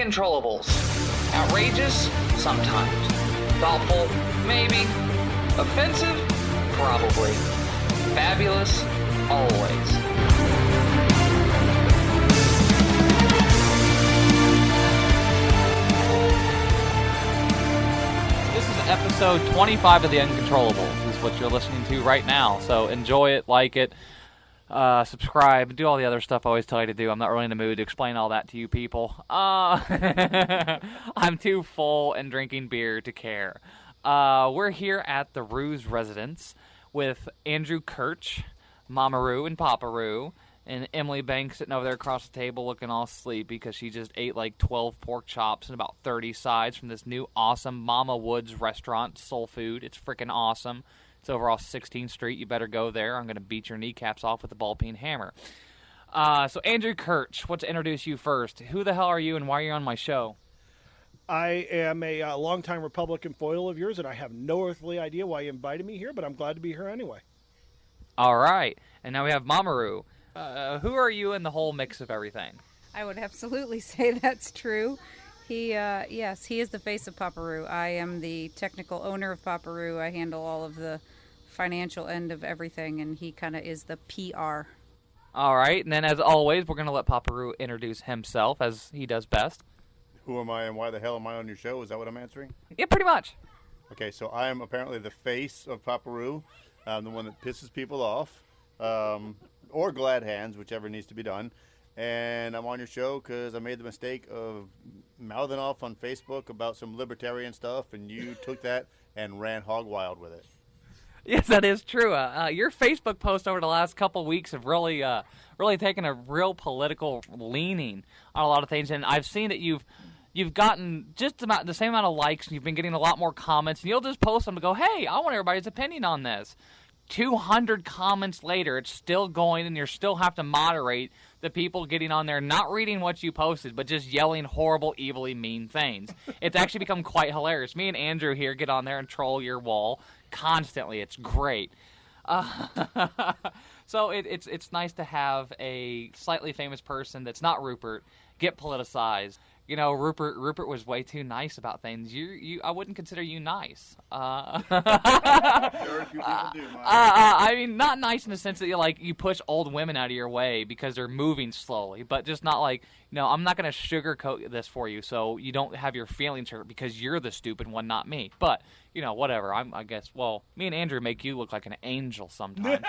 Uncontrollables. Outrageous? Sometimes. Thoughtful? Maybe. Offensive? Probably. Fabulous? Always. This is episode 25 of the Uncontrollables. This is what you're listening to right now. So enjoy it, like it, subscribe, do all the other stuff I always tell you to do. I'm not really in the mood to explain all that to you people. I'm too full and drinking beer to care. We're here at the Ruse residence with Andrew Kirch, Mama Roo and Papa Roo, and Emily Banks sitting over there across the table looking all sleepy because she just ate like 12 pork chops and about 30 sides from this new awesome Mama Woods restaurant, soul food. It's freaking awesome. It's over off 16th Street. You better go there. I'm going to beat your kneecaps off with a ball-peen hammer. So Andrew Kirch, let's introduce you first. Who the hell are you and why are you on my show? I am a longtime Republican foil of yours, and I have no earthly idea why you invited me here, but I'm glad to be here anyway. All right. And now we have Mama Roo. Who are you in the whole mix of everything? I would absolutely say that's true. Yes, he is the face of Paparoo. I am the technical owner of Paparoo. I handle all of the financial end of everything, and he kind of is the PR. All right. And then, as always, we're going to let Paparoo introduce himself, as he does best. Who am I and why the hell am I on your show? Is that what I'm answering? Yeah, pretty much. Okay, so I am apparently the face of Paparoo. I'm the one that pisses people off. Or glad hands, whichever needs to be done. And I'm on your show because I made the mistake of mouthing off on Facebook about some libertarian stuff, and you took that and ran hog wild with it. Yes, that is true. Your Facebook posts over the last couple of weeks have really taken a real political leaning on a lot of things, and I've seen that you've gotten just about the same amount of likes, and you've been getting a lot more comments, and you'll just post them to go, hey, I want everybody's opinion on this. 200 comments later, it's still going, and you still have to moderate the people getting on there, not reading what you posted, but just yelling horrible, evilly mean things. It's actually become quite hilarious. Me and Andrew here get on there and troll your wall constantly. It's great. So it's nice to have a slightly famous person that's not Rupert get politicized. You know, Rupert was way too nice about things. I wouldn't consider you nice. Very few people do, Mike. I mean, not nice in the sense that you push old women out of your way because they're moving slowly, but just not like, I'm not going to sugarcoat this for you so you don't have your feelings hurt because you're the stupid one, not me. But, whatever. I guess, me and Andrew make you look like an angel sometimes.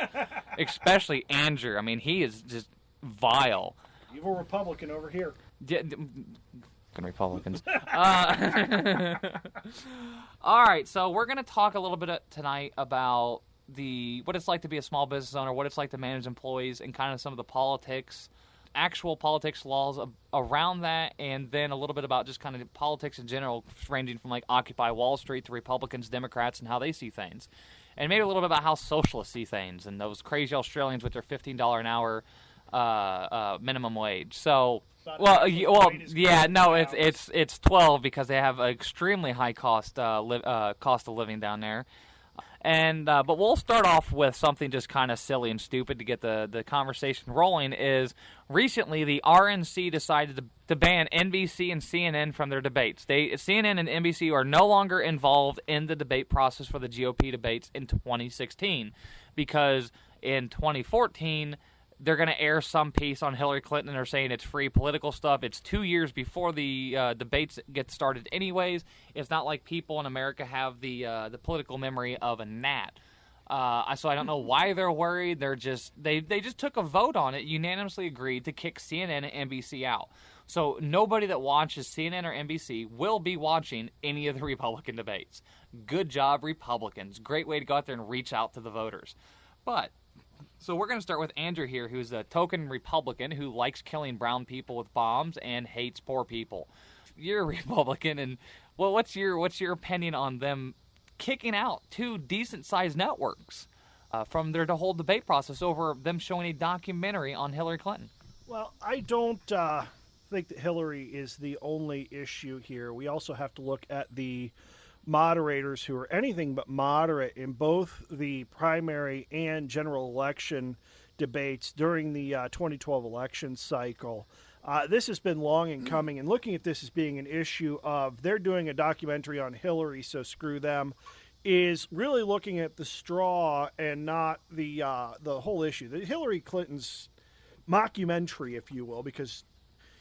Especially Andrew. I mean, he is just vile. Evil Republican over here. Yeah, Republicans. All right, so we're going to talk a little bit tonight about what it's like to be a small business owner, what it's like to manage employees, and kind of some of the politics, actual politics laws around that, and then a little bit about just kind of politics in general, ranging from like Occupy Wall Street to Republicans, Democrats, and how they see things. And maybe a little bit about how socialists see things, and those crazy Australians with their $15 an hour minimum wage. So, it's 12 because they have an extremely high cost of living down there. And but we'll start off with something just kind of silly and stupid to get the conversation rolling. Is recently the RNC decided to ban NBC and CNN from their debates. CNN and NBC are no longer involved in the debate process for the GOP debates in 2016 because in 2014. They're going to air some piece on Hillary Clinton. They're saying it's free political stuff. It's 2 years before the debates get started anyways. It's not like people in America have the political memory of a gnat. So I don't know why they're worried. They just took a vote on it, unanimously agreed to kick CNN and NBC out. So nobody that watches CNN or NBC will be watching any of the Republican debates. Good job, Republicans. Great way to go out there and reach out to the voters. So we're going to start with Andrew here, who's a token Republican who likes killing brown people with bombs and hates poor people. You're a Republican, and what's your opinion on them kicking out two decent-sized networks from their whole debate process over them showing a documentary on Hillary Clinton? Well, I don't think that Hillary is the only issue here. We also have to look at the moderators who are anything but moderate in both the primary and general election debates during the 2012 election cycle. This has been long in coming, and looking at this as being an issue of they're doing a documentary on Hillary, so screw them, is really looking at the straw and not the whole issue. The Hillary Clinton's mockumentary, if you will, because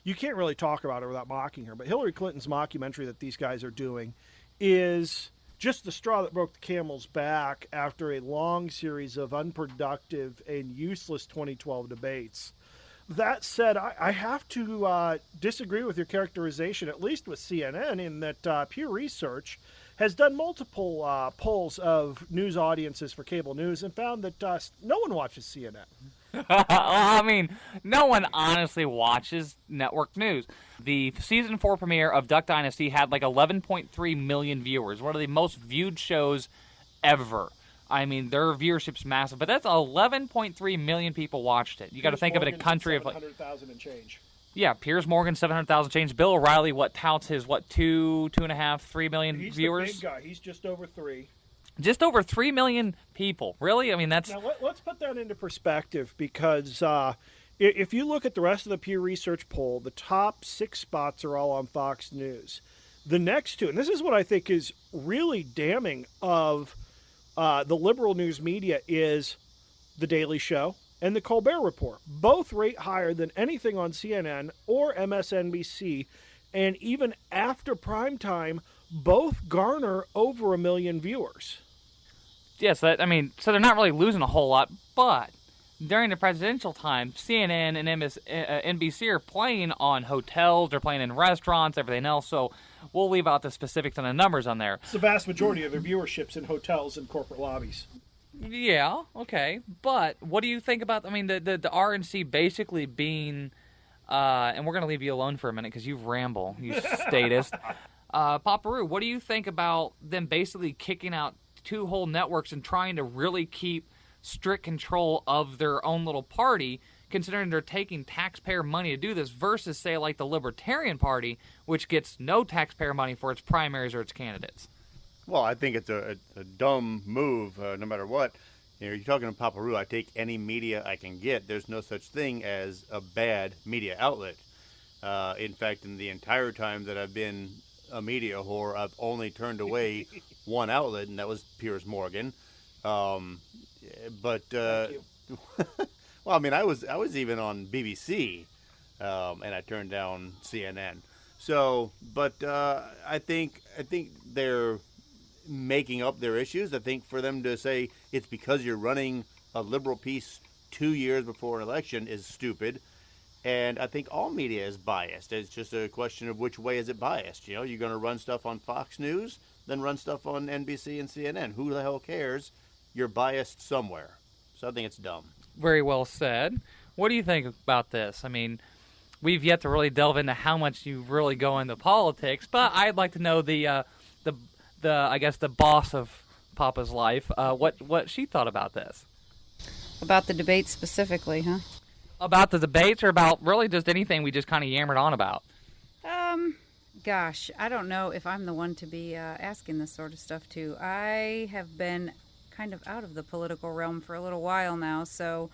you can't really talk about her without mocking her, but Hillary Clinton's mockumentary that these guys are doing is just the straw that broke the camel's back after a long series of unproductive and useless 2012 debates. That said, I have to disagree with your characterization, at least with CNN, in that Pew Research has done multiple polls of news audiences for cable news and found that no one watches CNN. I mean, no one honestly watches network news. The season 4 premiere of Duck Dynasty had like 11.3 million viewers, one of the most viewed shows ever. I mean, their viewership's massive, but that's 11.3 million people watched it. You got to think of it a country of like 700,000 and change. Yeah, Piers Morgan, 700,000 change. Bill O'Reilly, touts his 2.5, 3 million viewers? He's the big guy. He's just over 3. Just over 3 million people. Really? I mean, that's... Now, let's put that into perspective, because if you look at the rest of the Pew Research poll, the top 6 spots are all on Fox News. The next 2, and this is what I think is really damning of the liberal news media, is The Daily Show and The Colbert Report. Both rate higher than anything on CNN or MSNBC, and even after prime time, both garner over 1 million viewers. Yes, so they're not really losing a whole lot, but during the presidential time, CNN and NBC are playing on hotels, they're playing in restaurants, everything else, so we'll leave out the specifics on the numbers on there. It's the vast majority of their viewership's in hotels and corporate lobbies. Yeah, okay, but what do you think about, the RNC basically being, and we're going to leave you alone for a minute because you ramble, you statist. Paparu, what do you think about them basically kicking out 2 whole networks and trying to really keep strict control of their own little party, considering they're taking taxpayer money to do this, versus, say, like the Libertarian Party, which gets no taxpayer money for its primaries or its candidates? Well, I think it's a dumb move, no matter what. You're talking to Paparu, I take any media I can get. There's no such thing as a bad media outlet. In fact, in the entire time that I've been a media whore, I've only turned away one outlet, and that was Piers Morgan. Well, I was even on BBC, and I turned down CNN. So, but I think they're making up their issues. I think for them to say it's because you're running a liberal piece 2 years before an election is stupid. And I think all media is biased. It's just a question of which way is it biased. You're going to run stuff on Fox News, then run stuff on NBC and CNN. Who the hell cares? You're biased somewhere. So I think it's dumb. Very well said. What do you think about this? I mean, we've yet to really delve into how much you really go into politics, but I'd like to know the boss of Papa's life, what she thought about this. About the debate specifically, huh? About the debates, or about really just anything we just kind of yammered on about? Gosh, I don't know if I'm the one to be asking this sort of stuff to. I have been kind of out of the political realm for a little while now, so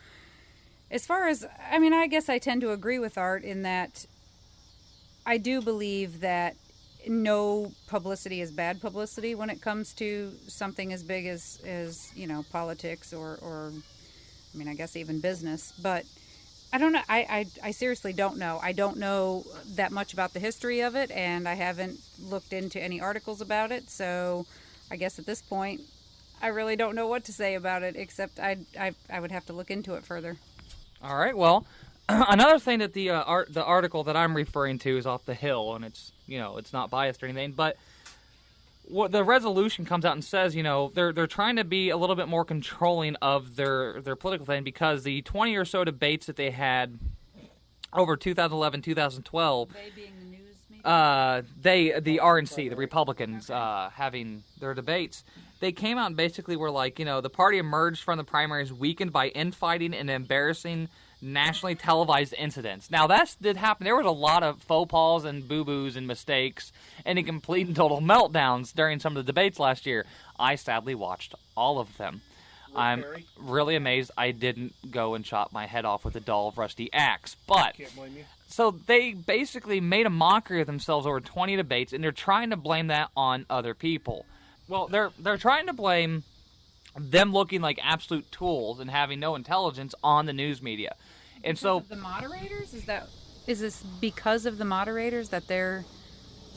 as far as, I guess I tend to agree with Art in that I do believe that no publicity is bad publicity when it comes to something as big as politics or I guess even business, but I don't know. I seriously don't know. I don't know that much about the history of it, and I haven't looked into any articles about it. So I guess at this point, I really don't know what to say about it, except I would have to look into it further. All right. Well, another thing that the article that I'm referring to is off the Hill, and it's it's not biased or anything, but what the resolution comes out and says, they're trying to be a little bit more controlling of their political thing, because the 20 or so debates that they had over 2011, 2012, They being the news media? the RNC, the Republicans, having their debates, they came out and basically were like, the party emerged from the primaries weakened by infighting and embarrassing nationally televised incidents. Now, that did happen. There was a lot of faux pas and boo-boos and mistakes and complete and total meltdowns during some of the debates last year. I sadly watched all of them. I'm Perry. really amazed I didn't go and chop my head off with a dull of rusty axe. But Can't blame you. so they basically made a mockery of themselves over 20 debates, and they're trying to blame that on other people. Well, they're trying to blame them looking like absolute tools and having no intelligence on the news media. And so Because of the moderators? Is this because of the moderators that they're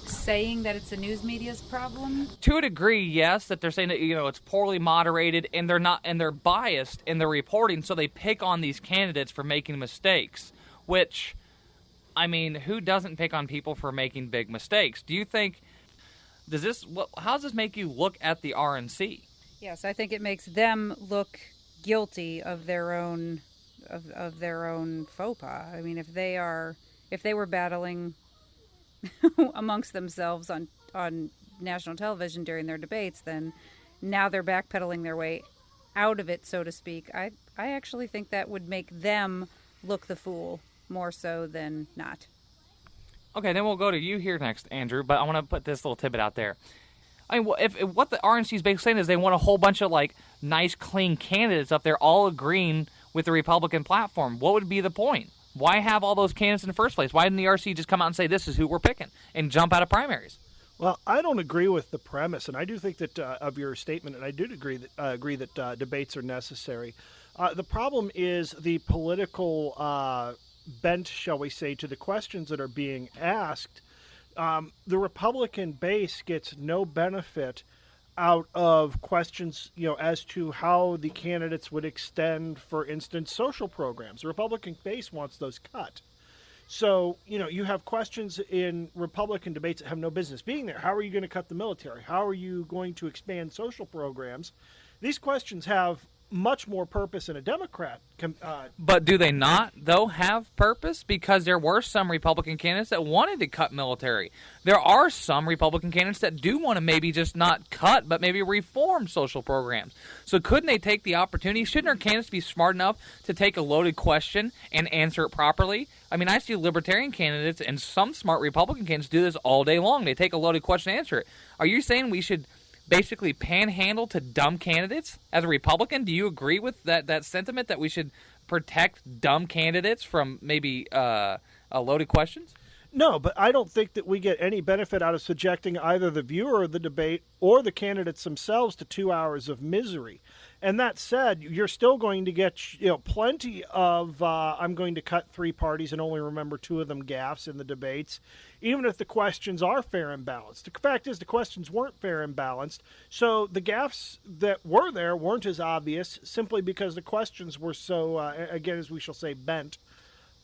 saying that it's the news media's problem? to a degree, yes, that they're saying that it's poorly moderated and they're biased in their reporting, so they pick on these candidates for making mistakes. Which, I mean, who doesn't pick on people for making big mistakes? Do you think how does this make you look at the RNC? Yes, I think it makes them look guilty of their own of their own faux pas. I mean, if they were battling amongst themselves on national television during their debates, then now they're backpedaling their way out of it, so to speak. I actually think that would make them look the fool more so than not. Okay, then we'll go to you here next, Andrew, but I want to put this little tidbit out there. I mean, if what the RNC is basically saying is they want a whole bunch of, nice, clean candidates up there all agreeing with the Republican platform, what would be the point? Why have all those candidates in the first place? Why didn't the RNC just come out and say, this is who we're picking, and jump out of primaries? Well, I don't agree with the premise, and I do think that of your statement, and I do agree that debates are necessary. The problem is the political bent, shall we say, to the questions that are being asked. The Republican base gets no benefit out of questions, as to how the candidates would extend, for instance, social programs. The Republican base wants those cut. So, you have questions in Republican debates that have no business being there. How are you going to cut the military? How are you going to expand social programs? These questions have much more purpose in a Democrat. But do they not, though, have purpose? Because there were some Republican candidates that wanted to cut military. There are some Republican candidates that do want to maybe just not cut, but maybe reform social programs. So couldn't they take the opportunity? Shouldn't our candidates be smart enough to take a loaded question and answer it properly? I mean, I see Libertarian candidates and some smart Republican candidates do this all day long. They take a loaded question and answer it. Are you saying we should basically panhandle to dumb candidates? As a Republican, do you agree with that sentiment that we should protect dumb candidates from maybe loaded questions? No, but I don't think that we get any benefit out of subjecting either the viewer of the debate or the candidates themselves to 2 hours of misery. And that said, you're still going to get plenty of I'm going to cut 3 parties and only remember 2 of them gaffes in the debates, even if the questions are fair and balanced. The fact is the questions weren't fair and balanced, so the gaffes that were there weren't as obvious simply because the questions were so, again, as we shall say, bent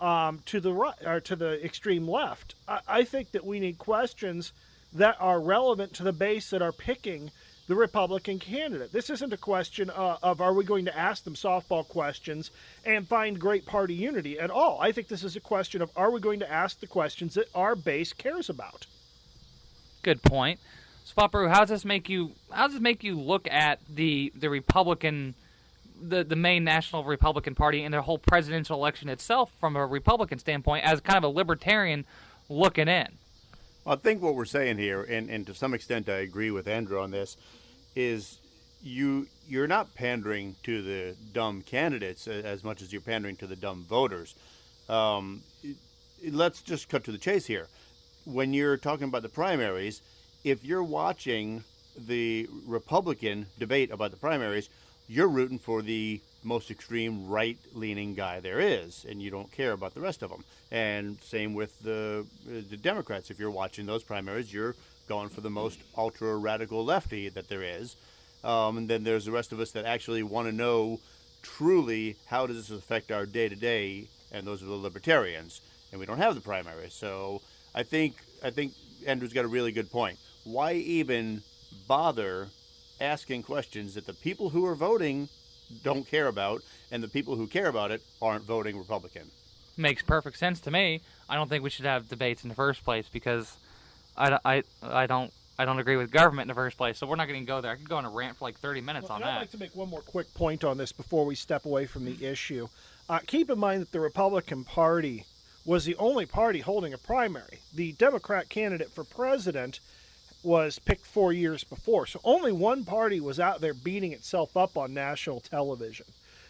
to the right or to the extreme left. I think that we need questions that are relevant to the base that are picking the Republican candidate. This isn't a question of are we going to ask them softball questions and find great party unity at all. I think this is a question of are we going to ask the questions that our base cares about. Good point. So, Paparu, how does this make you look at the Republican, the main national Republican Party and the whole presidential election itself from a Republican standpoint as kind of a libertarian looking in? I think what we're saying here, and to some extent I agree with Andrew on this, is you're not pandering to the dumb candidates as much as you're pandering to the dumb voters. Let's just cut to the chase here. When you're talking about the primaries, if you're watching the Republican debate about the primaries, you're rooting for the most extreme right-leaning guy there is, and you don't care about the rest of them. And same with the Democrats. If you're watching those primaries, you're going for the most ultra-radical lefty that there is. And then there's the rest of us that actually want to know truly how does this affect our day-to-day, and those are the Libertarians. And we don't have the primaries. So I think Andrew's got a really good point. Why even bother asking questions that the people who are voting don't care about, and the people who care about it aren't voting Republican? Makes perfect sense to me. I don't think we should have debates in the first place because I don't agree with government in the first place. So we're not going to go there. I could go on a rant for like 30 minutes on that. I'd like to make one more quick point on this before we step away from the issue. Keep in mind that the Republican Party was the only party holding a primary. The Democrat candidate for president was picked 4 years before. So only one party was out there beating itself up on national television.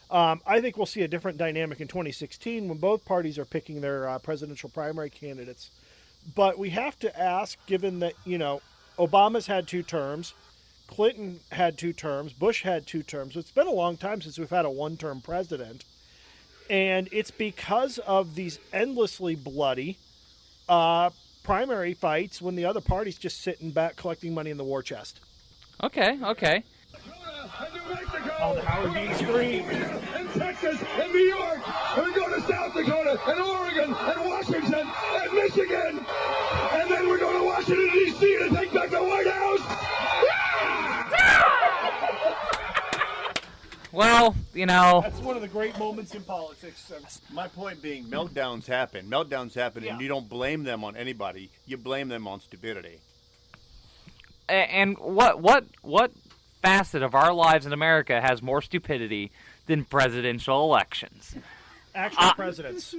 I think we'll see a different dynamic in 2016 when both parties are picking their presidential primary candidates. But we have to ask, given that, Obama's had 2 terms, Clinton had 2 terms, Bush had 2 terms. It's been a long time since we've had a one-term president. And it's because of these endlessly bloody primary fights when the other party's just sitting back collecting money in the war chest. Okay. Oh, the Howard Dean Street. And Texas, and New York, and we go to South Dakota, and Oregon, and Washington, and Michigan, and then we're going to Washington, D.C. to take back the White House. Well, That's one of the great moments in politics. My point being, meltdowns happen. Meltdowns happen, Yeah. and you don't blame them on anybody. You blame them on stupidity. and what facet of our lives in America has more stupidity than presidential elections? Actual presidents.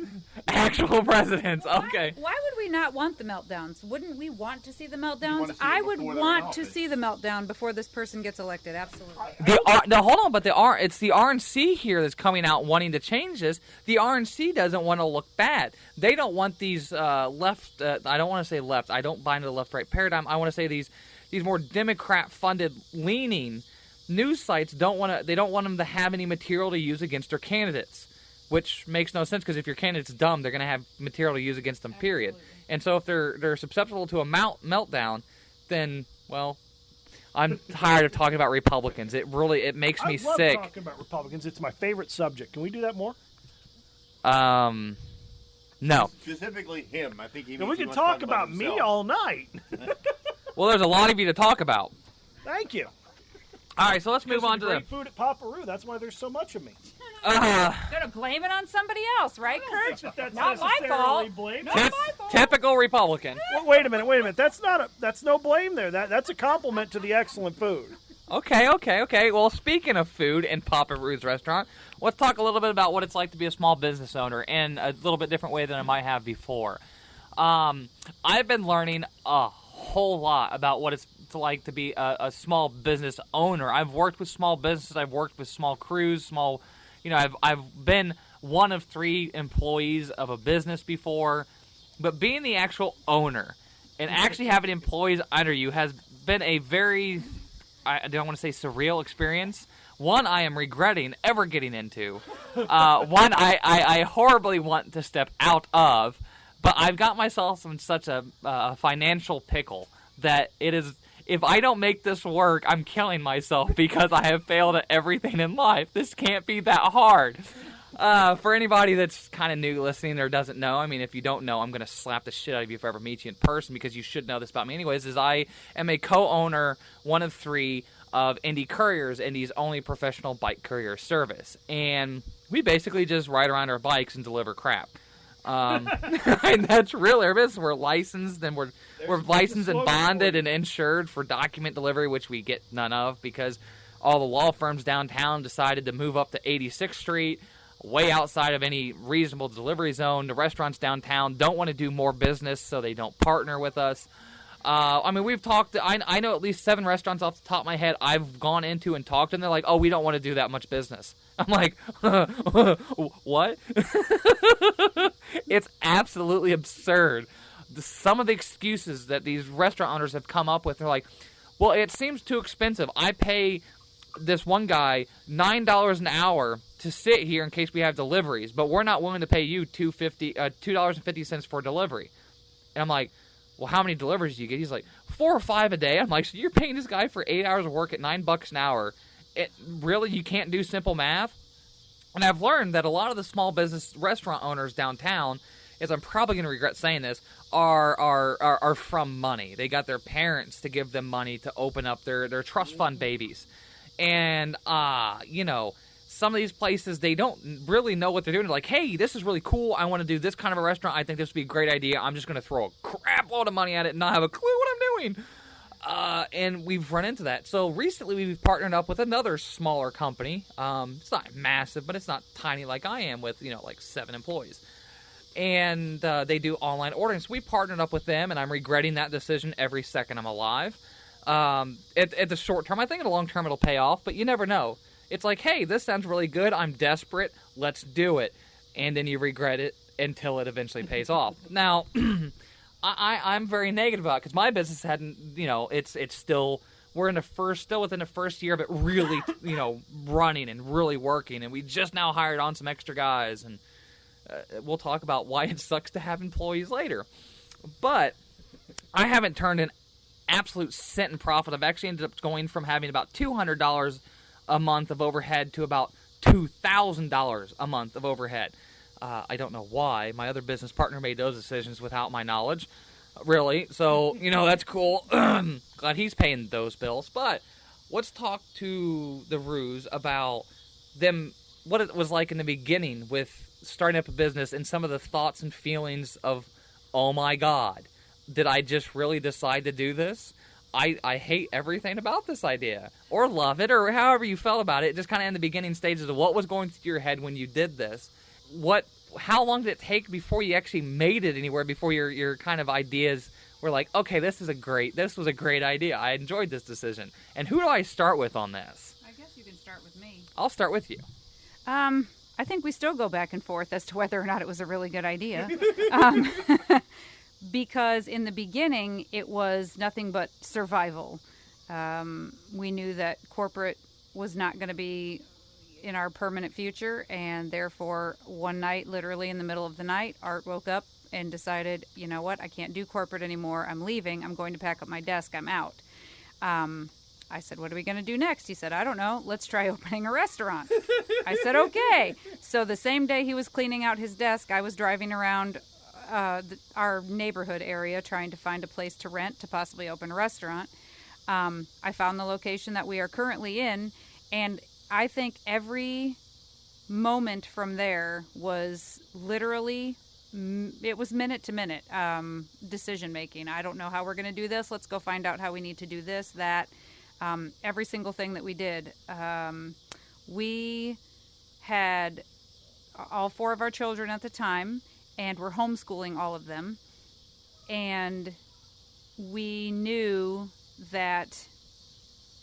Actual presidents. Okay. Why would we not want the meltdowns? Wouldn't we want to see the want meltdowns? to see I it would before they're in want to office. see the meltdown before this person gets elected. Absolutely. No, hold on, but it's the RNC here that's coming out wanting to change this. The RNC doesn't want to look bad. They don't want these left. I don't want to say left. I don't buy into the left-right paradigm. I want to say these more Democrat-funded leaning news sites don't want them to have any material to use against their candidates. Which makes no sense because if your candidate's dumb, they're going to have material to use against them, period. And so if they're susceptible to a meltdown, then, well, I'm tired of talking about Republicans. It makes me I love sick. talking about Republicans. It's my favorite subject. Can we do that more? No. Specifically him. I think he. And we needs can to talk talk about me himself. all night. Well, there's a lot of you to talk about. Thank you. All right, so let's move on to great food at Paparu. That's why there's so much of me. Gonna blame it on somebody else, right, Kurt? That's Not my necessarily fault. blame. Not my fault. typical Republican. Wait a minute. That's no blame there. That's a compliment to the excellent food. Okay. Well, speaking of food in Papa Ruth's restaurant, let's talk a little bit about what it's like to be a small business owner in a little bit different way than I might have before. I've been learning a whole lot about what it's like to be a small business owner. I've worked with small businesses. I've worked with small crews, I've been one of 3 employees of a business before, but being the actual owner and actually having employees under you has been a very, I don't want to say surreal experience. One I am regretting ever getting into. One I horribly want to step out of, but I've got myself in such a financial pickle that it is. If I don't make this work, I'm killing myself because I have failed at everything in life. This can't be that hard. For anybody that's kind of new listening or doesn't know, I mean, if you don't know, I'm going to slap the shit out of you if I ever meet you in person because you should know this about me anyways, is I am a co-owner, one of 3, of Indy Couriers, Indy's only professional bike courier service. And we basically just ride around our bikes and deliver crap. And that's really our business. We're licensed and we're licensed and bonded and insured for document delivery, which we get none of because all the law firms downtown decided to move up to 86th Street, way outside of any reasonable delivery zone. The restaurants downtown don't want to do more business, so they don't partner with us. I mean, we've talked. I know at least 7 restaurants off the top of my head I've gone into and talked, and they're like, "Oh, we don't want to do that much business." I'm like, "What?" It's absolutely absurd. Some of the excuses that these restaurant owners have come up with, they're like, "Well, it seems too expensive. I pay this one guy $9 an hour to sit here in case we have deliveries, but we're not willing to pay you $2.50 for delivery." And I'm like, "Well, how many deliveries do you get?" He's like, 4 or 5 a day. I'm like, "So you're paying this guy for 8 hours of work at $9 an hour? Really, you can't do simple math?" And I've learned that a lot of the small business restaurant owners downtown, as I'm probably going to regret saying this, are from money. They got their parents to give them money to open up their trust fund babies. And, some of these places, they don't really know what they're doing. They're like, "Hey, this is really cool. I want to do this kind of a restaurant. I think this would be a great idea. I'm just going to throw a crap load of money at it and not have a clue what I'm doing." And we've run into that. So recently we've partnered up with another smaller company. It's not massive, but it's not tiny like I am with, like 7 employees. and they do online ordering. So we partnered up with them, and I'm regretting that decision every second I'm alive. At the short term, I think in the long term it'll pay off, but you never know. It's like, hey, this sounds really good. I'm desperate. Let's do it. And then you regret it until it eventually pays off. Now, I'm very negative about it because my business hadn't, it's still, we're still within the first year of it really, running and really working. And we just now hired on some extra guys. And we'll talk about why it sucks to have employees later. But I haven't turned an absolute cent in profit. I've actually ended up going from having about $200 a month of overhead to about $2,000 a month of overhead. I don't know why. My other business partner made those decisions without my knowledge, really. So, that's cool. Glad he's paying those bills. But let's talk to the Roos about them, what it was like in the beginning with starting up a business and some of the thoughts and feelings of, oh my God, did I just really decide to do this? I hate everything about this idea, or love it, or however you felt about it. Just kind of in the beginning stages of what was going through your head when you did this. How long did it take before you actually made it anywhere, before your kind of ideas were like, okay, this was a great idea. I enjoyed this decision. And who do I start with on this? I guess you can start with me. I'll start with you. I think we still go back and forth as to whether or not it was a really good idea. Because in the beginning, it was nothing but survival. We knew that corporate was not going to be in our permanent future, and therefore one night, literally in the middle of the night, Art woke up and decided, you know what, I can't do corporate anymore. I'm leaving. I'm going to pack up my desk. I'm out. I said, what are we going to do next? He said, I don't know. Let's try opening a restaurant. I said, okay. So the same day he was cleaning out his desk, I was driving around our neighborhood area trying to find a place to rent to possibly open a restaurant. I found the location that we are currently in, and I think every moment from there was literally, it was minute to minute decision making. I don't know how we're going to do this. Let's go find out how we need to do this, that. Every single thing that we did. We had all 4 of our children at the time, and we're homeschooling all of them. And we knew that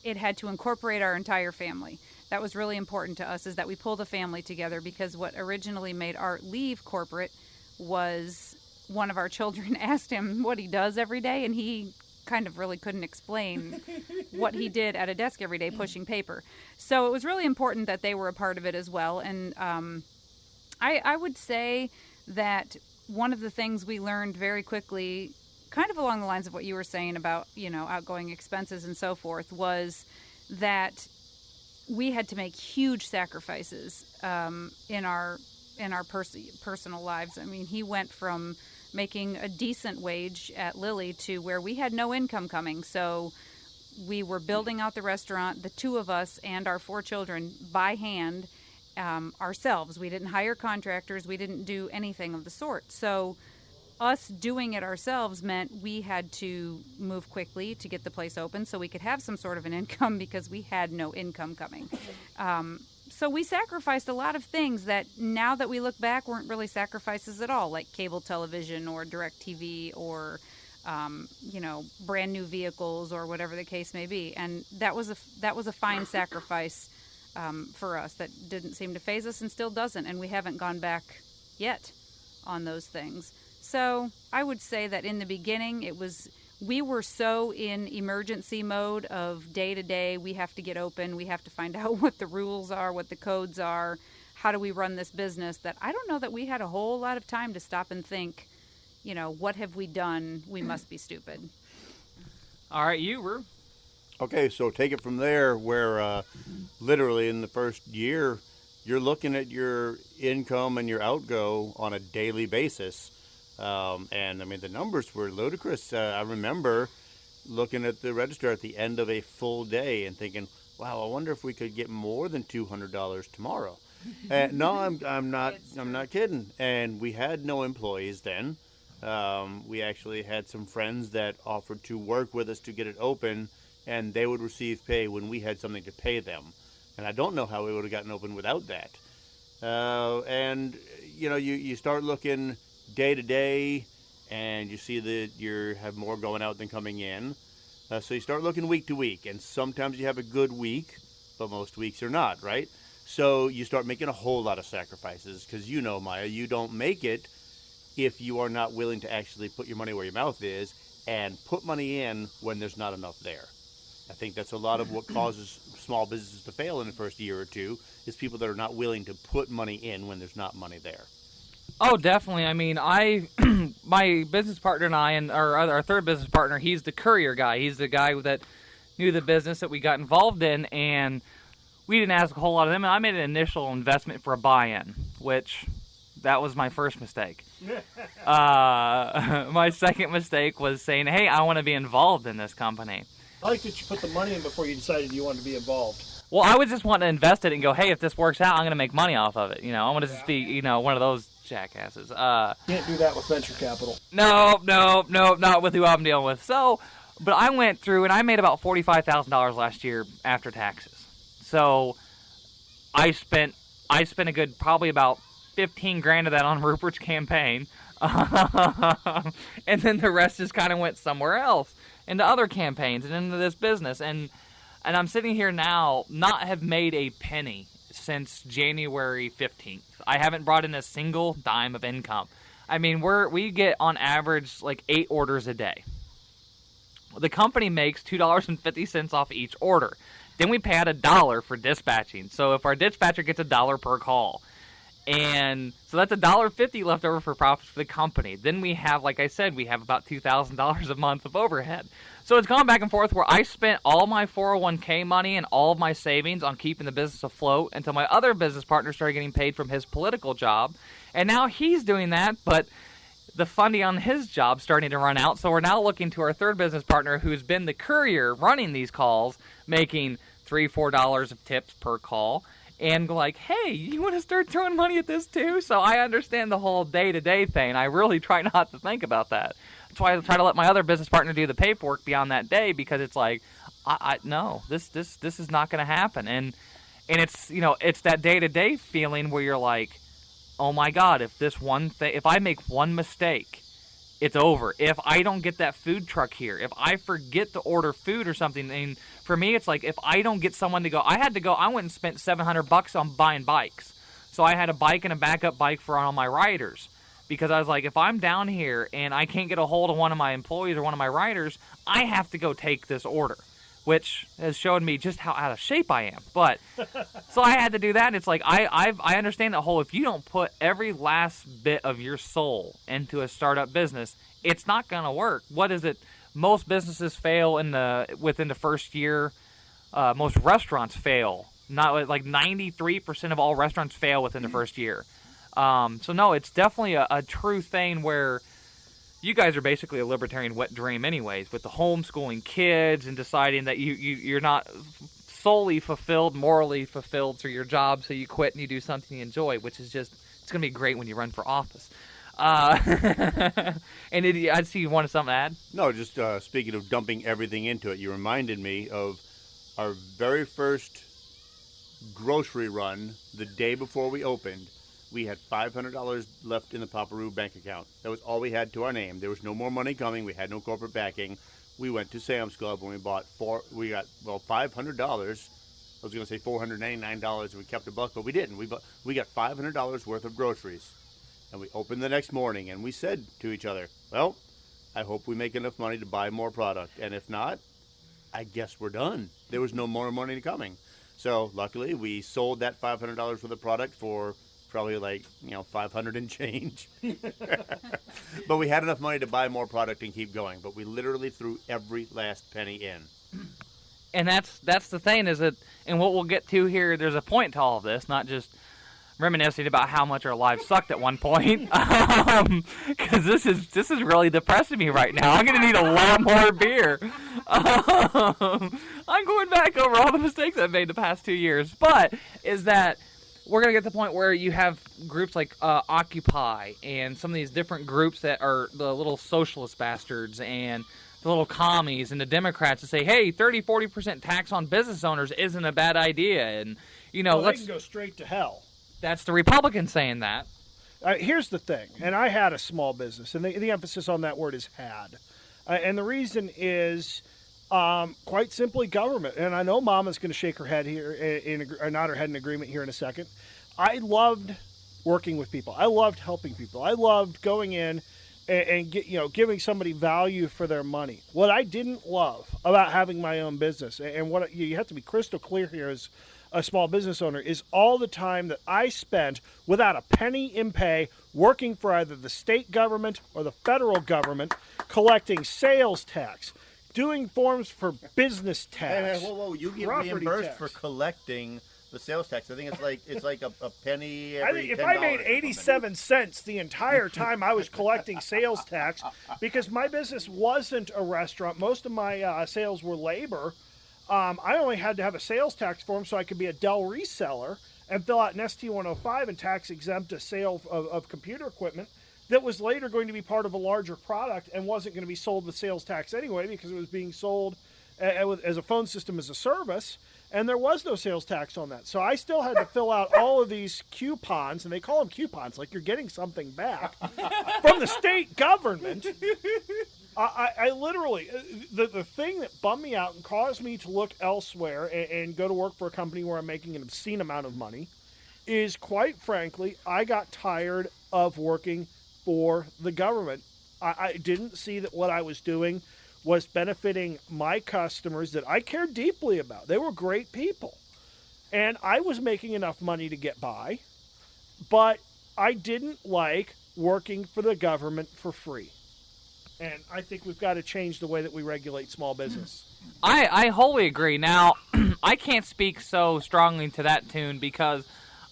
it had to incorporate our entire family. That was really important to us, is that we pull the family together, because what originally made Art leave corporate was one of our children asked him what he does every day, and he kind of really couldn't explain what he did at a desk every day pushing paper. So it was really important that they were a part of it as well. And I would say that one of the things we learned very quickly, kind of along the lines of what you were saying about, outgoing expenses and so forth, was that we had to make huge sacrifices in our personal lives. I mean, he went from making a decent wage at Lily to where we had no income coming. So we were building out the restaurant, the 2 of us and our 4 children, by hand ourselves. We didn't hire contractors. We didn't do anything of the sort. So us doing it ourselves meant we had to move quickly to get the place open so we could have some sort of an income, because we had no income coming. So we sacrificed a lot of things that, now that we look back, weren't really sacrifices at all, like cable television or direct TV or, brand new vehicles or whatever the case may be. And that was a fine sacrifice for us that didn't seem to faze us and still doesn't. And we haven't gone back yet on those things. So I would say that in the beginning, we were so in emergency mode of day to day. We have to get open. We have to find out what the rules are, what the codes are. How do we run this business? That I don't know that we had a whole lot of time to stop and think, what have we done? We must be stupid. All right, you, Rue. Okay, so take it from there, where literally in the first year, you're looking at your income and your outgo on a daily basis. And I mean, the numbers were ludicrous. I remember looking at the register at the end of a full day and thinking, wow, I wonder if we could get more than $200 tomorrow. No, I'm not kidding. And we had no employees then. We actually had some friends that offered to work with us to get it open, and they would receive pay when we had something to pay them. And I don't know how we would have gotten open without that. And you start looking day to day, and you see that you have more going out than coming in. So you start looking week to week, and sometimes you have a good week, but most weeks are not, right? So you start making a whole lot of sacrifices, because you know, Maya, you don't make it if you are not willing to actually put your money where your mouth is and put money in when there's not enough there. I think that's a lot of what causes small businesses to fail in the first year or two, is people that are not willing to put money in when there's not money there. Oh, definitely. I mean, my business partner and I, and our third business partner, he's the courier guy. He's the guy that knew the business that we got involved in, and we didn't ask a whole lot of them. And I made an initial investment for a buy-in, which that was my first mistake. My second mistake was saying, hey, I want to be involved in this company. I like that you put the money in before you decided you wanted to be involved. Well, I was just wanting to invest it and go, hey, if this works out, I'm going to make money off of it. You know, I want to just be, one of those jackasses. Can't do that with venture capital. No, not with who I'm dealing with. So, but I went through and I made about $45,000 last year after taxes. So, I spent a good probably about 15 grand of that on Rupert's campaign, and then the rest just kind of went somewhere else into other campaigns and into this business. And I'm sitting here now, not have made a penny since January 15th. I haven't brought in a single dime of income. I mean, we get on average like 8 orders a day. The company makes $2.50 off each order. Then we pay out $1 for dispatching. So if our dispatcher gets $1 per call, and so that's $1.50 left over for profits for the company. Then we have, like I said, we have about $2,000 a month of overhead. So it's gone back and forth where I spent all my 401k money and all of my savings on keeping the business afloat until my other business partner started getting paid from his political job. And now he's doing that, but the funding on his job starting to run out. So we're now looking to our third business partner, who's been the courier running these calls, making $3-4 of tips per call. And like, hey, you want to start throwing money at this too? So I understand the whole day-to-day thing. I really try not to think about that. That's why I try to let my other business partner do the paperwork beyond that day, because it's like, no, this is not going to happen. And it's, it's that day-to-day feeling where you're like, oh my God, if I make one mistake, it's over. If I don't get that food truck here, if I forget to order food or something, and for me, it's like if I don't get someone to go, I went and spent $700 on buying bikes. So I had a bike and a backup bike for all my riders, because I was like, if I'm down here and I can't get a hold of one of my employees or one of my riders, I have to go take this order, which has shown me just how out of shape I am. But so I had to do that. And it's like I understand that whole, if you don't put every last bit of your soul into a startup business, it's not going to work. What is it? Most businesses fail within the first year. Most restaurants fail. Not like 93% of all restaurants fail within the first year. So no, it's definitely a true thing where you guys are basically a libertarian wet dream anyways, with the homeschooling kids and deciding that you're not solely fulfilled, morally fulfilled through your job, so you quit and you do something you enjoy, which is just, it's going to be great when you run for office. And I see you wanted something to add? No, just speaking of dumping everything into it, you reminded me of our very first grocery run the day before we opened. We had $500 left in the Paparoo bank account. That was all we had to our name. There was no more money coming. We had no corporate backing. We went to Sam's Club and we got $500. I was going to say $499 and we kept a buck, but we didn't. We got $500 worth of groceries. And we opened the next morning and we said to each other, well, I hope we make enough money to buy more product. And if not, I guess we're done. There was no more money coming. So luckily we sold that $500 worth of product for probably like, $500 and change. But we had enough money to buy more product and keep going. But we literally threw every last penny in. And that's the thing, is that, and what we'll get to here, there's a point to all of this, not just reminiscing about how much our lives sucked at one point. Because this is really depressing me right now. I'm going to need a lot more beer. I'm going back over all the mistakes I've made the past 2 years. But is that we're going to get to the point where you have groups like Occupy and some of these different groups that are the little socialist bastards and the little commies and the Democrats to say, hey, 30-40% tax on business owners isn't a bad idea. And, they can go straight to hell. That's the Republicans saying that. Here's the thing, and I had a small business, and the emphasis on that word is had. And the reason is quite simply government. And I know Mama's going to shake her head here, or nod her head in agreement here in a second. I loved working with people. I loved helping people. I loved going in and giving somebody value for their money. What I didn't love about having my own business, and what you have to be crystal clear here as a small business owner, is all the time that I spent without a penny in pay working for either the state government or the federal government, collecting sales tax, doing forms for business tax. Hey, whoa! You get property reimbursed tax. for collecting the sales tax. I think it's like a penny I every think if $10 I made or something. 87 cents the entire time I was collecting sales tax, because my business wasn't a restaurant, most of my sales were labor. I only had to have a sales tax form so I could be a Dell reseller and fill out an ST-105 and tax exempt a sale of computer equipment that was later going to be part of a larger product and wasn't going to be sold with sales tax anyway, because it was being sold as a phone system as a service, and there was no sales tax on that. So I still had to fill out all of these coupons, and they call them coupons, like you're getting something back from the state government. I literally, the thing that bummed me out and caused me to look elsewhere and go to work for a company where I'm making an obscene amount of money is, quite frankly, I got tired of working for the government. I didn't see that what I was doing was benefiting my customers that I cared deeply about. They were great people. And I was making enough money to get by, but I didn't like working for the government for free. And I think we've got to change the way that we regulate small business. I wholly agree. Now, I can't speak so strongly to that tune because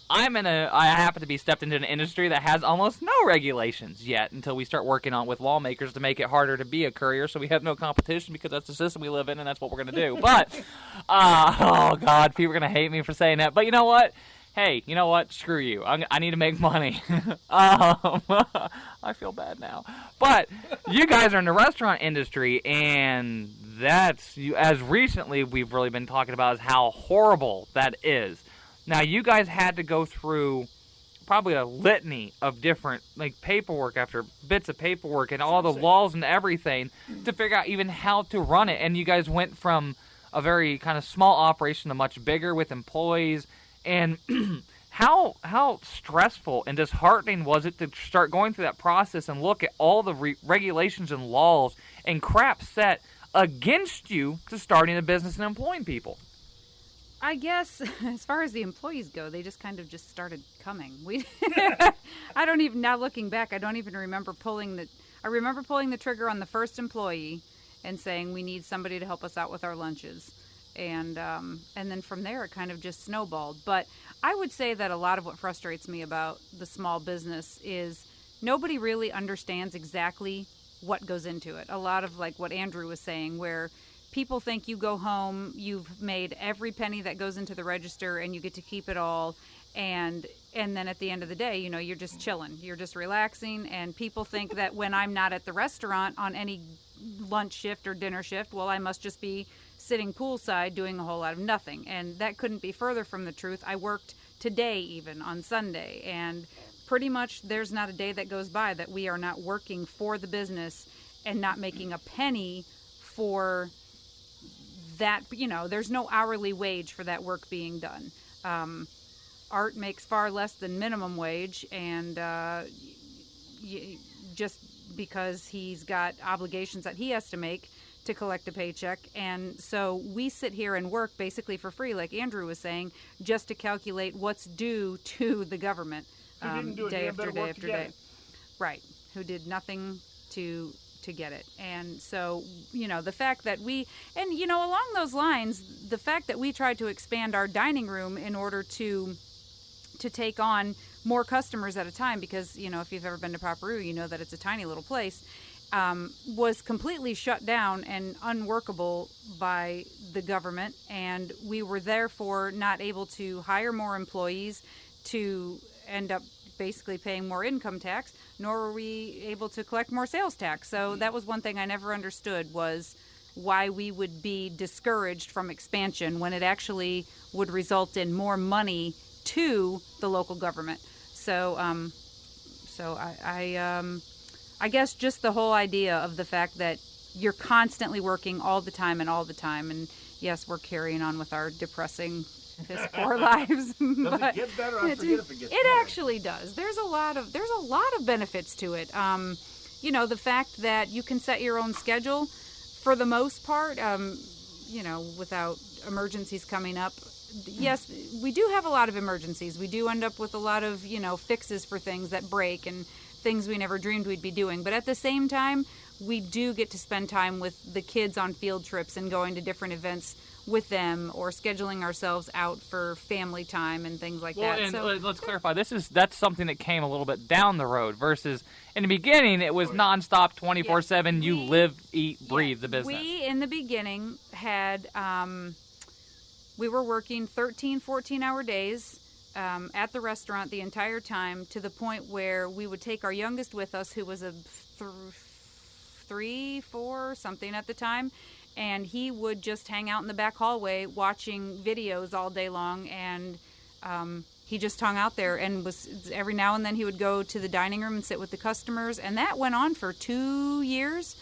I happen to be stepped into an industry that has almost no regulations yet until we start working on with lawmakers to make it harder to be a courier, so we have no competition because that's the system we live in and that's what we're going to do. But, oh God, people are going to hate me for saying that. But you know what? Hey, you know what? Screw you. I need to make money. I feel bad now. But you guys are in the restaurant industry, and as recently we've really been talking about is how horrible that is. Now, you guys had to go through probably a litany of different paperwork after bits of paperwork and all the laws and everything to figure out even how to run it. And you guys went from a very kind of small operation to much bigger with employees. And how stressful and disheartening was it to start going through that process and look at all the regulations and laws and crap set against you to starting a business and employing people? I guess as far as the employees go, they just kind of just started coming. Now looking back, I don't even remember I remember pulling the trigger on the first employee and saying, we need somebody to help us out with our lunches. And then from there, it kind of just snowballed. But I would say that a lot of what frustrates me about the small business is nobody really understands exactly what goes into it. A lot of like what Andrew was saying, where people think you go home, you've made every penny that goes into the register, and you get to keep it all. And then at the end of the day, you're just chilling. You're just relaxing. And people think that when I'm not at the restaurant on any lunch shift or dinner shift, well, I must just be sitting poolside doing a whole lot of nothing. And that couldn't be further from the truth. I worked today even on Sunday, and pretty much there's not a day that goes by that we are not working for the business and not making a penny for that. There's no hourly wage for that work being done. Art makes far less than minimum wage, and just because he's got obligations that he has to make to collect a paycheck. And so we sit here and work basically for free, like Andrew was saying, just to calculate what's due to the government day after day after day. Right. Who did nothing to get it. And so, the fact that along those lines, the fact that we tried to expand our dining room in order to take on more customers at a time, because, if you've ever been to Paparu, you know that it's a tiny little place, was completely shut down and unworkable by the government, and we were therefore not able to hire more employees to end up basically paying more income tax, nor were we able to collect more sales tax. So that was one thing I never understood, was why we would be discouraged from expansion when it actually would result in more money to the local government. So So I guess just the whole idea of the fact that you're constantly working all the time, and yes, we're carrying on with our depressing, piss poor lives. Does it get better? I forget if it gets better. It actually does. There's a lot of benefits to it. The fact that you can set your own schedule for the most part, without emergencies coming up. Yes, we do have a lot of emergencies. We do end up with a lot of, fixes for things that break and things we never dreamed we'd be doing. But at the same time, we do get to spend time with the kids on field trips and going to different events with them, or scheduling ourselves out for family time and things like that. And so let's clarify, that's something that came a little bit down the road versus in the beginning it was nonstop 24/7. You live, eat, breathe the business. We in the beginning had we were working 13, 14-hour days at the restaurant the entire time, to the point where we would take our youngest with us, who was a 3, 4, something at the time, and he would just hang out in the back hallway watching videos all day long, and he just hung out there, and was every now and then he would go to the dining room and sit with the customers, and that went on for 2 years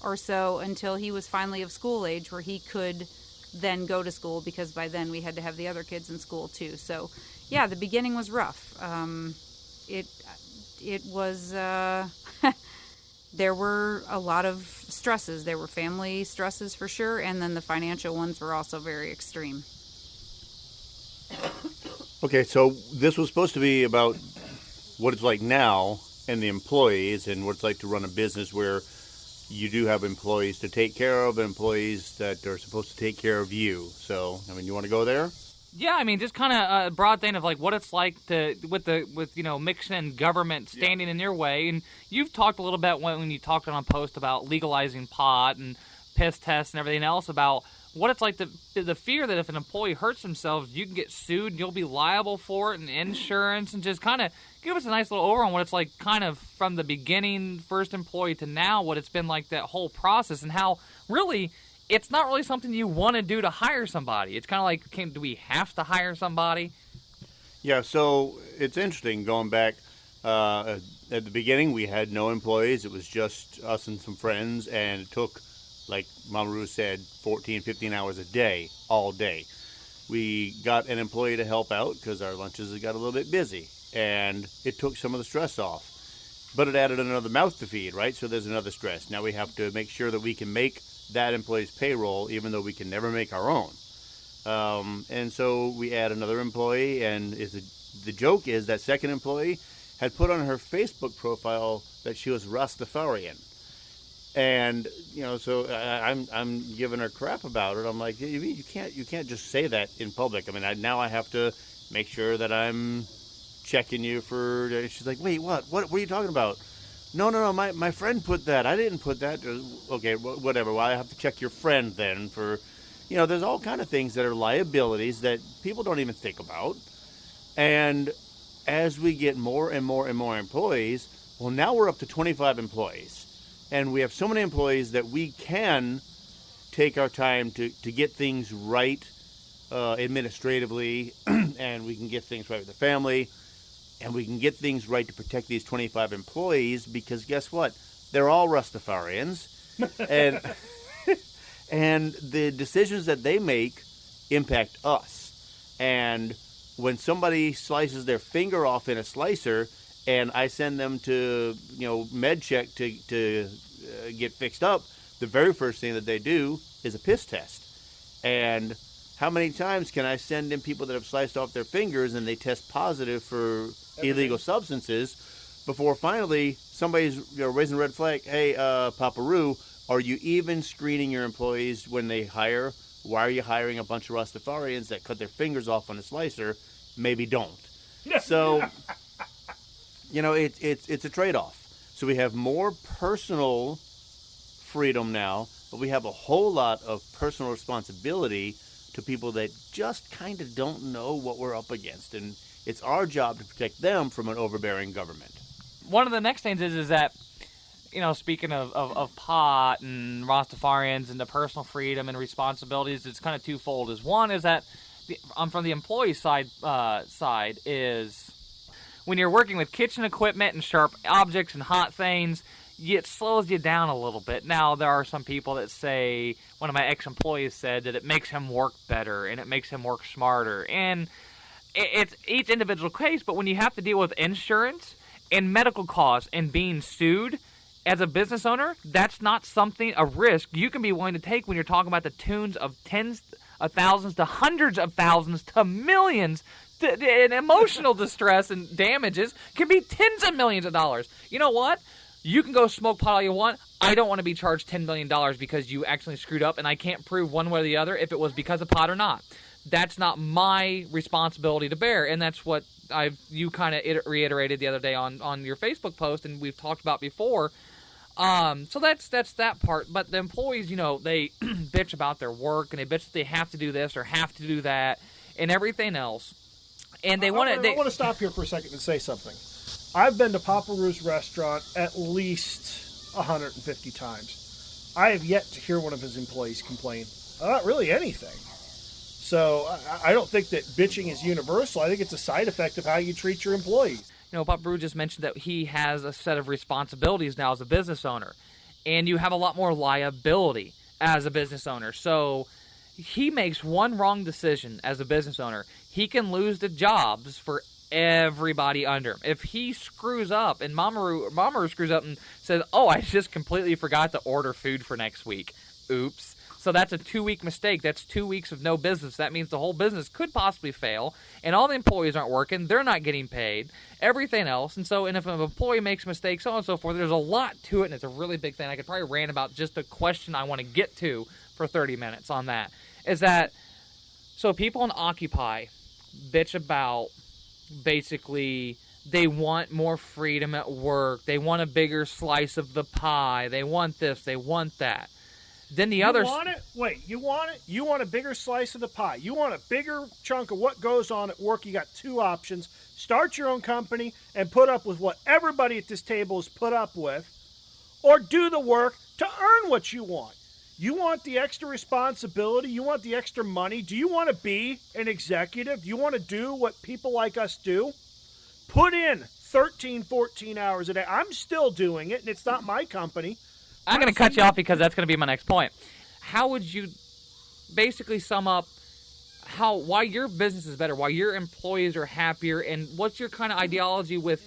or so, until he was finally of school age, where he could then go to school, because by then we had to have the other kids in school too. So yeah, the beginning was rough. It was there were a lot of stresses. There were family stresses for sure, and then the financial ones were also very extreme. Okay, so this was supposed to be about what it's like now and the employees, and what it's like to run a business where you do have employees to take care of, employees that are supposed to take care of you. So, you want to go there? Yeah, just kind of a broad thing of like what it's like to with mixing in government standing in your way. And you've talked a little bit when you talked on a post about legalizing pot and piss tests and everything else, about what it's like, the fear that if an employee hurts themselves, you can get sued and you'll be liable for it, and insurance, and just kind of give us a nice little over on what it's like kind of from the beginning, first employee to now, what it's been like, that whole process, and how really it's not really something you want to do to hire somebody. It's kind of like, do we have to hire somebody? Yeah, so it's interesting going back. At the beginning, we had no employees. It was just us and some friends, and it took, like Mama Ruth said, 14, 15 hours a day, all day. We got an employee to help out because our lunches got a little bit busy, and it took some of the stress off. But it added another mouth to feed, right? So there's another stress. Now we have to make sure that we can make that employee's payroll, even though we can never make our own. And so we add another employee, and the joke is that second employee had put on her Facebook profile that she was Rastafarian. And so I'm giving her crap about it. I'm like, you can't just say that in public. Now I have to make sure that I'm checking you for. She's like, wait, what are you talking about? No, my friend put that. I didn't put that. Okay, whatever. Well, I have to check your friend then for, there's all kind of things that are liabilities that people don't even think about. And as we get more and more and more employees, well, now we're up to 25 employees. And we have so many employees that we can take our time to get things right administratively, and we can get things right with the family, and we can get things right to protect these 25 employees, because guess what? They're all Rastafarians. and and the decisions that they make impact us. And when somebody slices their finger off in a slicer, and I send them to, med check to get fixed up, the very first thing that they do is a piss test. And how many times can I send in people that have sliced off their fingers and they test positive for illegal substances before finally somebody's raising a red flag? Hey, Paparoo, are you even screening your employees when they hire? Why are you hiring a bunch of Rastafarians that cut their fingers off on a slicer? Maybe don't. So, it's a trade-off. So we have more personal freedom now, but we have a whole lot of personal responsibility to people that just kind of don't know what we're up against. And it's our job to protect them from an overbearing government. One of the next things is that, speaking of pot and Rastafarians and the personal freedom and responsibilities, it's kind of twofold. One is that from the employee side is when you're working with kitchen equipment and sharp objects and hot things, it slows you down a little bit. Now, there are some people that say, one of my ex-employees said that it makes him work better and it makes him work smarter. And it's each individual case, but when you have to deal with insurance and medical costs and being sued as a business owner, that's not a risk you can be willing to take when you're talking about the tunes of tens of thousands to hundreds of thousands to millions. And emotional distress and damages can be tens of millions of dollars. You know what? You can go smoke pot all you want. I don't want to be charged $10 million because you actually screwed up, and I can't prove one way or the other if it was because of pot or not. That's not my responsibility to bear, and that's what you kind of reiterated the other day on your Facebook post, and we've talked about before. So that's that part. But the employees, they bitch about their work, and they bitch that they have to do this or have to do that and everything else. And I want to stop here for a second and say something. I've been to Papa Ru's restaurant at least 150 times. I have yet to hear one of his employees complain about really anything. So I don't think that bitching is universal. I think it's a side effect of how you treat your employees. Papa Ru just mentioned that he has a set of responsibilities now as a business owner. And you have a lot more liability as a business owner. So he makes one wrong decision as a business owner, he can lose the jobs for everybody under him. If he screws up and Mama Ru screws up and says, oh, I just completely forgot to order food for next week. Oops. So that's a 2-week mistake. That's 2 weeks of no business. That means the whole business could possibly fail, and all the employees aren't working. They're not getting paid, everything else. And if an employee makes mistakes, so on and so forth, there's a lot to it, and it's a really big thing. I could probably rant about just a question I want to get to for 30 minutes on that. So people in Occupy bitch about basically they want more freedom at work. They want a bigger slice of the pie. They want this. They want that. Then the others. You want it? Wait, you want it? You want a bigger slice of the pie. You want a bigger chunk of what goes on at work. You got two options. Start your own company and put up with what everybody at this table has put up with, or do the work to earn what you want. You want the extra responsibility? You want the extra money? Do you want to be an executive? Do you want to do what people like us do? Put in 13, 14 hours a day. I'm still doing it, and it's not my company. I'm going to cut you off because that's going to be my next point. How would you basically sum up why your business is better, why your employees are happier, and what's your kind of ideology with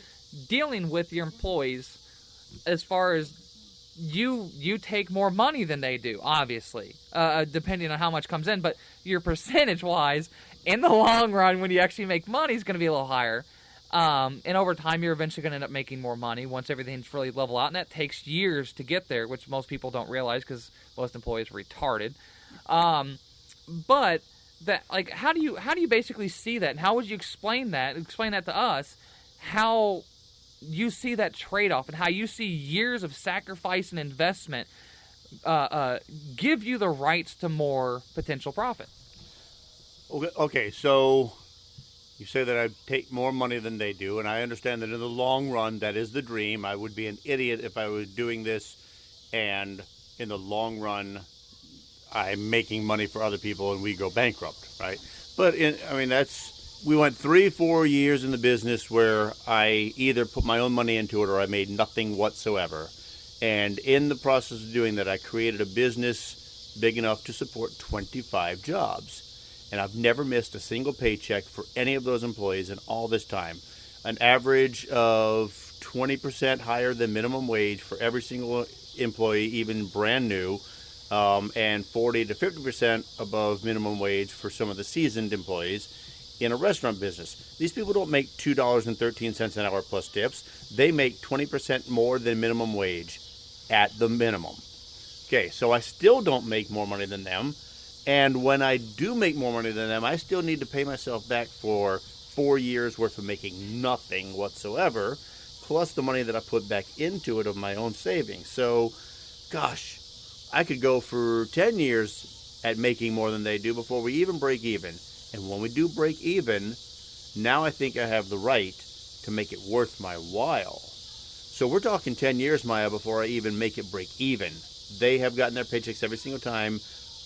dealing with your employees as far as you take more money than they do, obviously, depending on how much comes in, but your percentage-wise, in the long run, when you actually make money, is going to be a little higher. And over time, you're eventually going to end up making more money once everything's really level out, and that takes years to get there, which most people don't realize because most employees are retarded. But that, how do you basically see that, and how would you explain that to us? How you see that trade-off, and how you see years of sacrifice and investment give you the rights to more potential profit. Okay, so you say that I take more money than they do, and I understand that in the long run, that is the dream. I would be an idiot if I was doing this, and in the long run, I'm making money for other people, and we go bankrupt, right? But we went 3-4 years in the business where I either put my own money into it or I made nothing whatsoever. And in the process of doing that, I created a business big enough to support 25 jobs. And I've never missed a single paycheck for any of those employees in all this time. An average of 20% higher than minimum wage for every single employee, even brand new, and 40 to 50% above minimum wage for some of the seasoned employees in a restaurant business. These people don't make $2.13 an hour plus tips. They make 20% more than minimum wage at the minimum. Okay, so I still don't make more money than them. And when I do make more money than them, I still need to pay myself back for 4 years worth of making nothing whatsoever, plus the money that I put back into it of my own savings. So, gosh, I could go for 10 years at making more than they do before we even break even. And when we do break even, now I think I have the right to make it worth my while. So we're talking 10 years, Maya, before I even make it break even. They have gotten their paychecks every single time,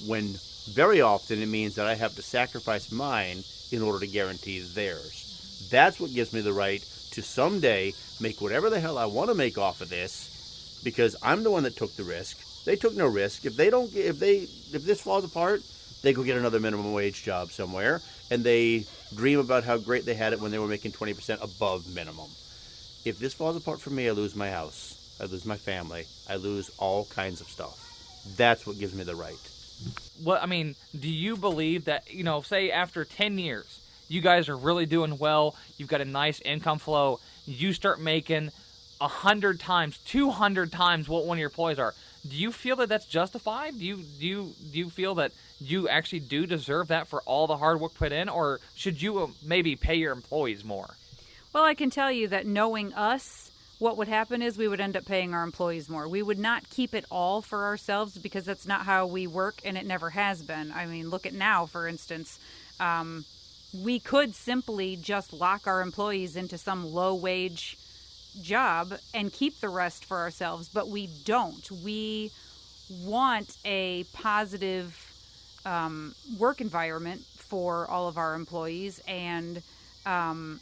when very often it means that I have to sacrifice mine in order to guarantee theirs. That's what gives me the right to someday make whatever the hell I want to make off of this, because I'm the one that took the risk. They took no risk. If this falls apart, they go get another minimum wage job somewhere, and they dream about how great they had it when they were making 20% above minimum. If this falls apart for me, I lose my house, I lose my family, I lose all kinds of stuff. That's what gives me the right. Well, I mean, do you believe that, say after 10 years, you guys are really doing well, you've got a nice income flow, you start making 100 times, 200 times what one of your employees are. Do you feel that that's justified? Do you feel that you actually do deserve that for all the hard work put in, or should you maybe pay your employees more? Well, I can tell you that knowing us, what would happen is we would end up paying our employees more. We would not keep it all for ourselves because that's not how we work, and it never has been. I mean, look at now, for instance. We could simply just lock our employees into some low-wage job and keep the rest for ourselves, but we don't. We want a positive work environment for all of our employees, and Andrew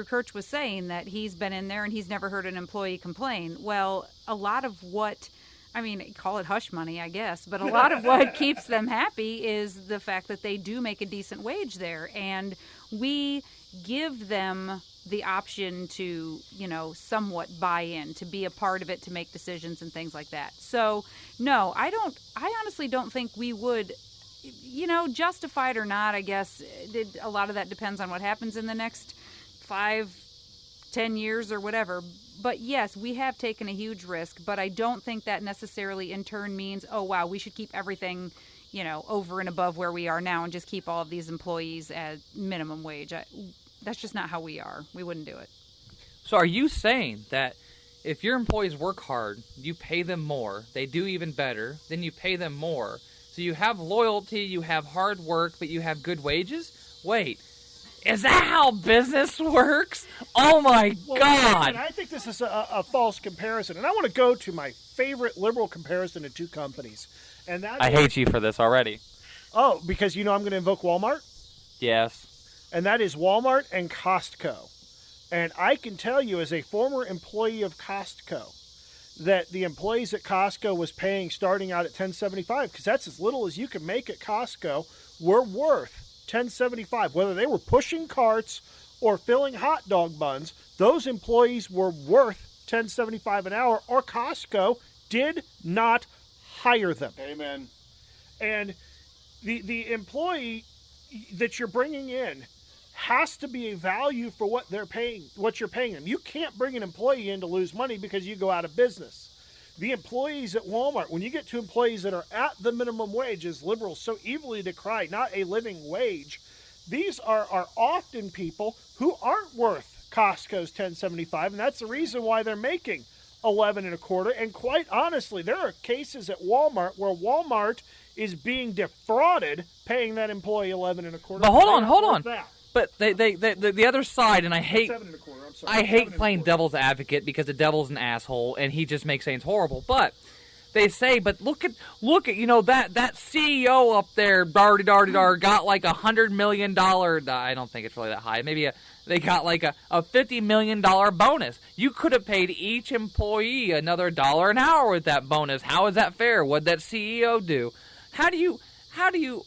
Kirch was saying that he's been in there and he's never heard an employee complain. Well, a lot of call it hush money, I guess, but a lot of what keeps them happy is the fact that they do make a decent wage there, and we give them the option to, somewhat buy in, to be a part of it, to make decisions and things like that. So, no, I honestly don't think we would, justified or not, I guess a lot of that depends on what happens in the next 5-10 years or whatever. But yes, we have taken a huge risk, but I don't think that necessarily in turn means, oh wow, we should keep everything, over and above where we are now and just keep all of these employees at minimum wage. That's just not how we are. We wouldn't do it. So are you saying that if your employees work hard, you pay them more, they do even better, then you pay them more? So you have loyalty, you have hard work, but you have good wages? Wait, is that how business works? Oh my God! And I think this is a false comparison, and I want to go to my favorite liberal comparison to two companies, and that I hate you for this already. Oh, because I'm going to invoke Walmart? Yes. And that is Walmart and Costco. And I can tell you, as a former employee of Costco, that the employees at Costco was paying starting out at $10.75, because that's as little as you can make at Costco, were worth $10.75. Whether they were pushing carts or filling hot dog buns, those employees were worth $10.75 an hour, or Costco did not hire them. Amen. And the employee that you're bringing in has to be a value for what you're paying them. You can't bring an employee in to lose money because you go out of business. The employees at Walmart, when you get to employees that are at the minimum wage, as liberals so evilly decry, not a living wage, these are often people who aren't worth Costco's $10.75, and that's the reason why they're making $11.25. And quite honestly, there are cases at Walmart where Walmart is being defrauded paying that employee $11.25. But hold on. But the other side, and I hate playing devil's advocate because the devil's an asshole and he just makes things horrible. But they say, but look at that CEO up there, got like $100 million. I don't think it's really that high. Maybe they got like a $50 million bonus. You could have paid each employee another $1 an hour with that bonus. How is that fair? What'd that CEO do? How do you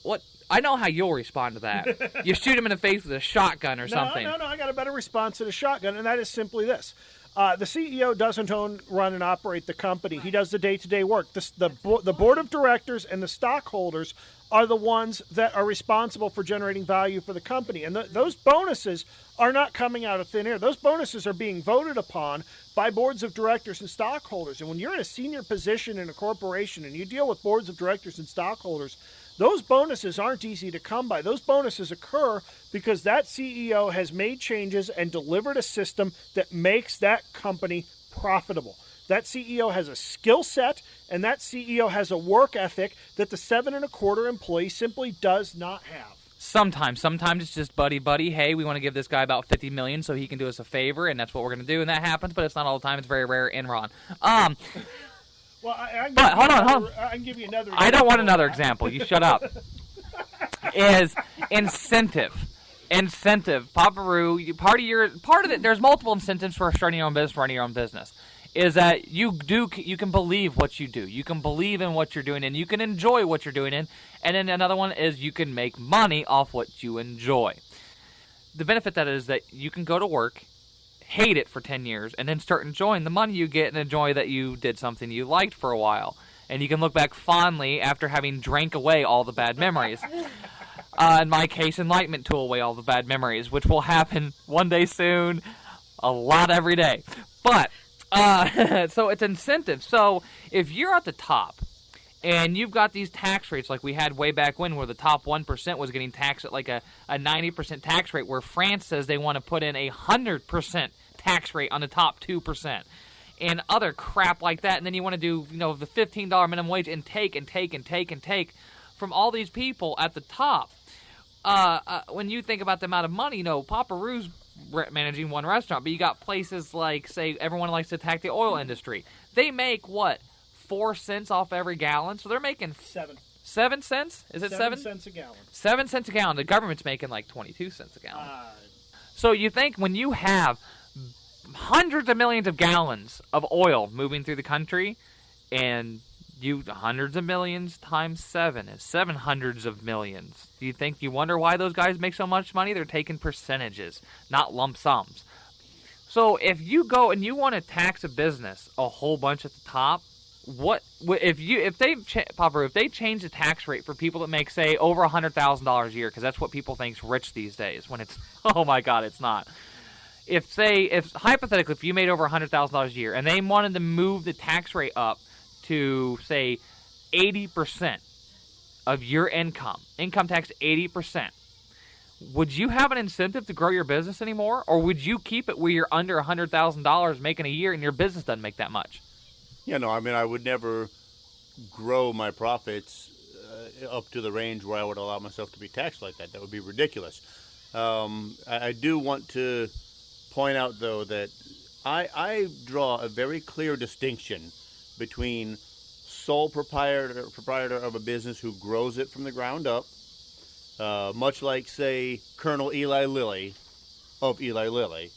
what? I know how you'll respond to that. You shoot him in the face with a shotgun or something. No, I got a better response to the shotgun, and that is simply this. The CEO doesn't run and operate the company. He does the day-to-day work. The board of directors and the stockholders are the ones that are responsible for generating value for the company. And those bonuses are not coming out of thin air. Those bonuses are being voted upon by boards of directors and stockholders. And when you're in a senior position in a corporation and you deal with boards of directors and stockholders, those bonuses aren't easy to come by. Those bonuses occur because that CEO has made changes and delivered a system that makes that company profitable. That CEO has a skill set, and that CEO has a work ethic that the $7.25 employee simply does not have. Sometimes it's just buddy. Hey, we want to give this guy about $50 million so he can do us a favor, and that's what we're going to do, and that happens. But it's not all the time. It's very rare. Enron. Well, hold on. I can give you another example. I don't want another example. You shut up. Is incentive. Incentive. Paparu, part of it, there's multiple incentives for starting your own business, running your own business. Is that you can believe what you do. You can believe in what you're doing, and you can enjoy what you're doing in. And then another one is you can make money off what you enjoy. The benefit that is that you can go to work, hate it for 10 years, and then start enjoying the money you get and enjoy that you did something you liked for a while. And you can look back fondly after having drank away all the bad memories. In my case, enlightenment tool away all the bad memories, which will happen one day soon, a lot every day. But so it's incentive. So if you're at the top and you've got these tax rates like we had way back when, where the top 1% was getting taxed at like a 90% tax rate, where France says they want to put in 100% tax rate on the top 2%, and other crap like that, and then you want to do the $15 minimum wage and take from all these people at the top. When you think about the amount of money, Paparu's managing one restaurant, but you got places like, say, everyone likes to attack the oil industry. They make, what, 4 cents off every gallon? So they're making 7 cents? Is it 7? 7 cents a gallon. 7 cents a gallon. The government's making like 22 cents a gallon. So you think when you have hundreds of millions of gallons of oil moving through the country, and hundreds of millions times 7 is 700s of millions. Do you wonder why those guys make so much money? They're taking percentages, not lump sums. So if you go and you want to tax a business a whole bunch at the top, if they change the tax rate for people that make, say, over $100,000 a year, because that's what people think's rich these days, when it's, oh my God, it's not. If hypothetically, if you made over $100,000 a year and they wanted to move the tax rate up to, say, 80% of your income tax 80%, would you have an incentive to grow your business anymore? Or would you keep it where you're under $100,000 making a year and your business doesn't make that much? Yeah, no, I mean, I would never grow my profits up to the range where I would allow myself to be taxed like that. That would be ridiculous. I do want to point out, though, that I draw a very clear distinction between sole proprietor of a business who grows it from the ground up, much like, say, Colonel Eli Lilly of Eli Lilly,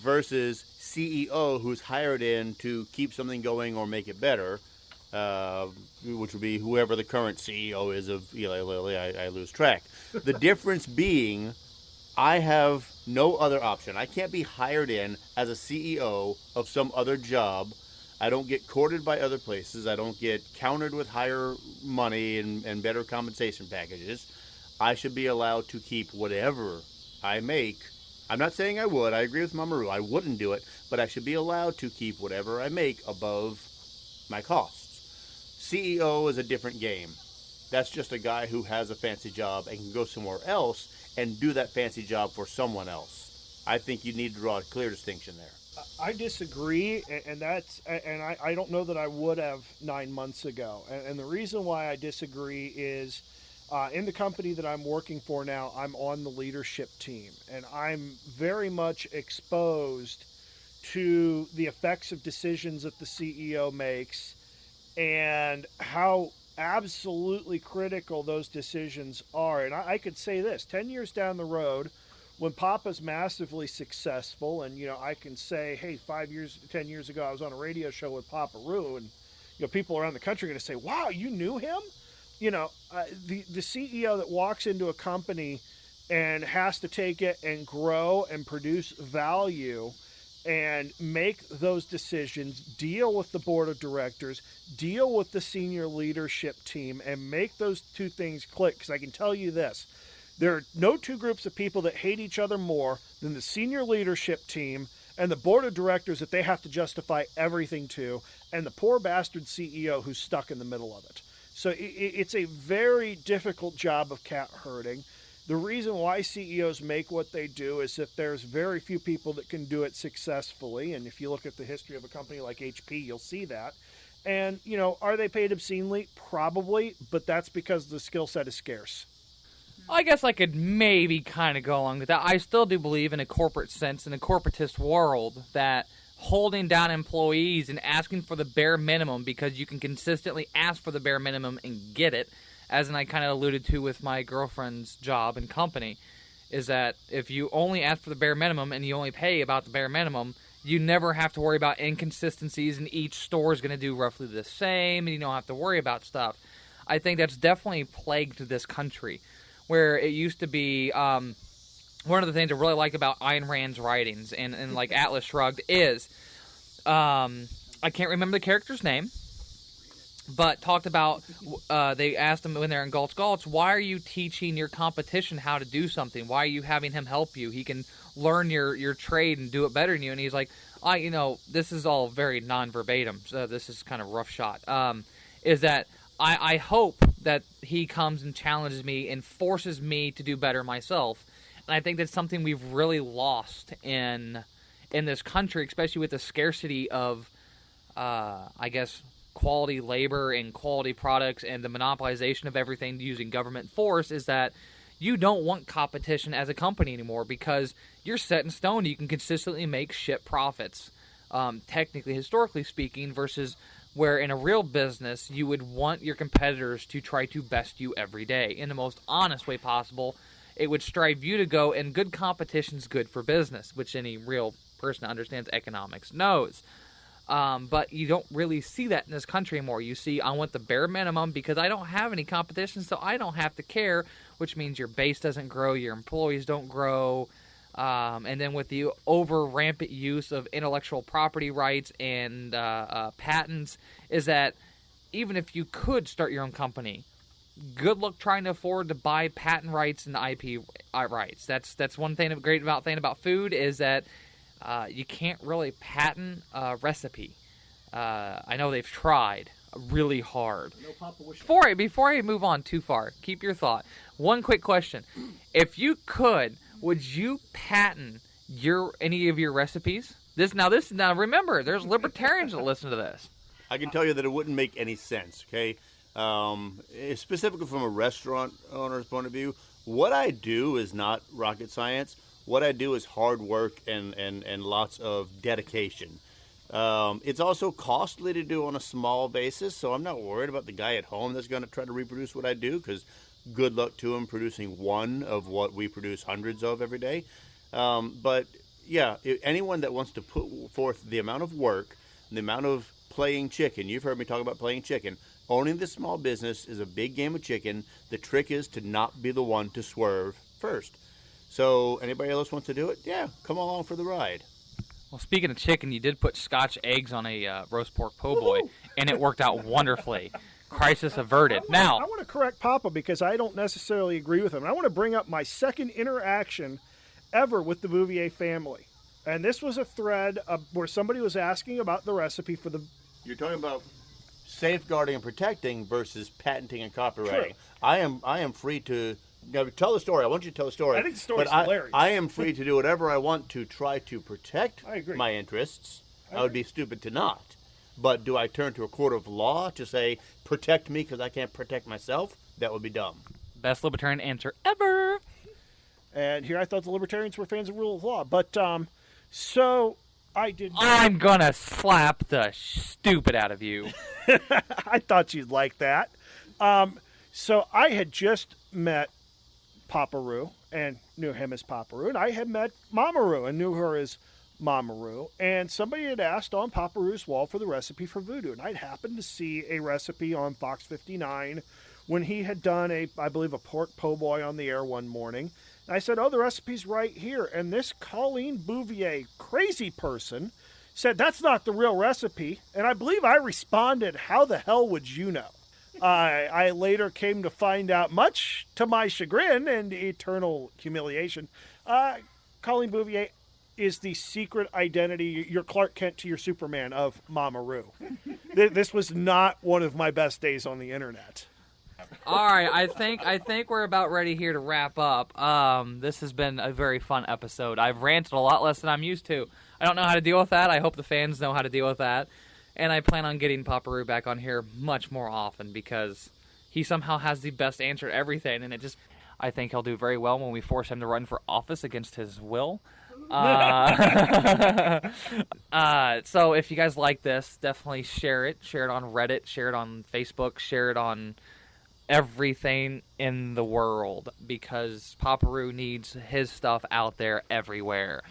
versus CEO who's hired in to keep something going or make it better, which would be whoever the current CEO is of Eli Lilly. I lose track. The difference being, I have no other option. I can't be hired in as a CEO of some other job. I don't get courted by other places. I don't get countered with higher money and better compensation packages. I should be allowed to keep whatever I make. I'm not saying I would. I agree with Mamaru. I wouldn't do it, but I should be allowed to keep whatever I make above my costs. CEO is a different game. That's just a guy who has a fancy job and can go somewhere else and do that fancy job for someone else. I think you need to draw a clear distinction there. I disagree, and I don't know that I would have 9 months ago. And the reason why I disagree is in the company that I'm working for now, I'm on the leadership team, and I'm very much exposed to the effects of decisions that the CEO makes and how absolutely critical those decisions are. And I could say this, 10 years down the road, when Papa's massively successful, and I can say, hey, 10 years ago I was on a radio show with Paparu, and people around the country are going to say, wow, you knew him? The CEO that walks into a company and has to take it and grow and produce value and make those decisions, deal with the board of directors, deal with the senior leadership team, and make those two things click. Because I can tell you this, there are no two groups of people that hate each other more than the senior leadership team and the board of directors that they have to justify everything to, and the poor bastard CEO who's stuck in the middle of it. So it's a very difficult job of cat herding. The reason why CEOs make what they do is that there's very few people that can do it successfully. And if you look at the history of a company like HP, you'll see that. And, are they paid obscenely? Probably, but that's because the skill set is scarce. I guess I could maybe kind of go along with that. I still do believe in a corporate sense, in a corporatist world, that holding down employees and asking for the bare minimum because you can consistently ask for the bare minimum and get it, as I kind of alluded to with my girlfriend's job and company, is that if you only ask for the bare minimum and you only pay about the bare minimum, you never have to worry about inconsistencies, and each store is going to do roughly the same, and you don't have to worry about stuff. I think that's definitely plagued this country, where it used to be one of the things I really like about Ayn Rand's writings and like Atlas Shrugged is, I can't remember the character's name, but talked about, they asked him when they're in Gulch Gulch, why are you teaching your competition how to do something? Why are you having him help you? He can learn your trade and do it better than you. And he's like, this is all very non-verbatim, so this is kind of rough shot, is that I hope that he comes and challenges me and forces me to do better myself. And I think that's something we've really lost in this country, especially with the scarcity of, I guess, quality labor and quality products and the monopolization of everything using government force, is that you don't want competition as a company anymore because you're set in stone. You can consistently make shit profits, technically, historically speaking, versus where in a real business you would want your competitors to try to best you every day in the most honest way possible. It would strive you to go, and good competition's good for business, which any real person that understands economics knows. But you don't really see that in this country anymore. You see, I want the bare minimum because I don't have any competition, so I don't have to care, which means your base doesn't grow, your employees don't grow. And then with the over-rampant use of intellectual property rights and patents, is that even if you could start your own company, good luck trying to afford to buy patent rights and IP rights. That's one thing great about food is that you can't really patent a recipe. I know they've tried really hard. Before I move on too far, keep your thought. One quick question: if you could, would you patent any of your recipes? Now remember, there's libertarians that listen to this. I can tell you that it wouldn't make any sense, okay? Specifically from a restaurant owner's point of view, what I do is not rocket science. What I do is hard work and lots of dedication. It's also costly to do on a small basis, so I'm not worried about the guy at home that's going to try to reproduce what I do, because good luck to him producing one of what we produce hundreds of every day. But yeah, anyone that wants to put forth the amount of work, the amount of playing chicken, you've heard me talk about playing chicken. Owning this small business is a big game of chicken. The trick is to not be the one to swerve first. So anybody else wants to do it? Yeah, come along for the ride. Well, speaking of chicken, you did put Scotch eggs on a roast pork po' boy, and it worked out wonderfully. Crisis averted. I want to correct Papa because I don't necessarily agree with him. I want to bring up my second interaction ever with the Bouvier family. And this was a thread where somebody was asking about the recipe for the... You're talking about safeguarding and protecting versus patenting and copywriting. True. I am free to... Now, tell the story. I want you to tell the story. I think the story's hilarious. I am free to do whatever I want to try to protect my interests. I would be stupid to not. But do I turn to a court of law to say, protect me because I can't protect myself? That would be dumb. Best libertarian answer ever. And here I thought the libertarians were fans of rule of law. But, so I did... I'm going to slap the stupid out of you. I thought you'd like that. So I had just met Paparu and knew him as Paparu, and I had met Mamaru and knew her as Mamaru, and somebody had asked on Paparu's wall for the recipe for voodoo, and I'd happened to see a recipe on Fox 59 when he had done I believe a pork po' boy on the air one morning, and I said, oh, the recipe's right here, and this Colleen Bouvier crazy person said, that's not the real recipe, and I believe I responded, how the hell would you know? I later came to find out, much to my chagrin and eternal humiliation, Colleen Bouvier is the secret identity, your Clark Kent to your Superman of Mamaru. This was not one of my best days on the internet. All right, I think we're about ready here to wrap up. This has been a very fun episode. I've ranted a lot less than I'm used to. I don't know how to deal with that. I hope the fans know how to deal with that. And I plan on getting Paparu back on here much more often because he somehow has the best answer to everything. And I think he'll do very well when we force him to run for office against his will. So if you guys like this, definitely share it. Share it on Reddit. Share it on Facebook. Share it on everything in the world because Paparu needs his stuff out there everywhere.